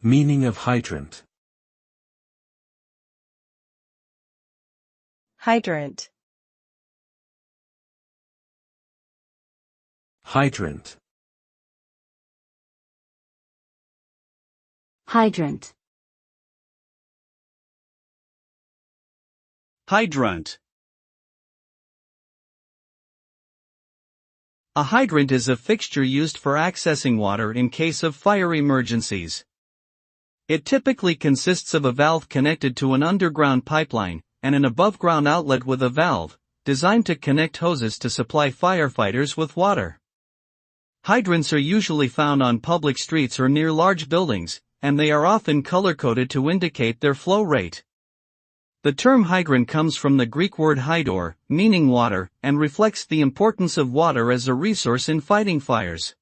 Meaning of hydrant. Hydrant. Hydrant. Hydrant. Hydrant. A hydrant is a fixture used for accessing water in case of fire emergencies. It typically consists of a valve connected to an underground pipeline, and an above-ground outlet with a valve, designed to connect hoses to supply firefighters with water. Hydrants are usually found on public streets or near large buildings, and they are often color-coded to indicate their flow rate. The term hydrant comes from the Greek word hydor, meaning water, and reflects the importance of water as a resource in fighting fires.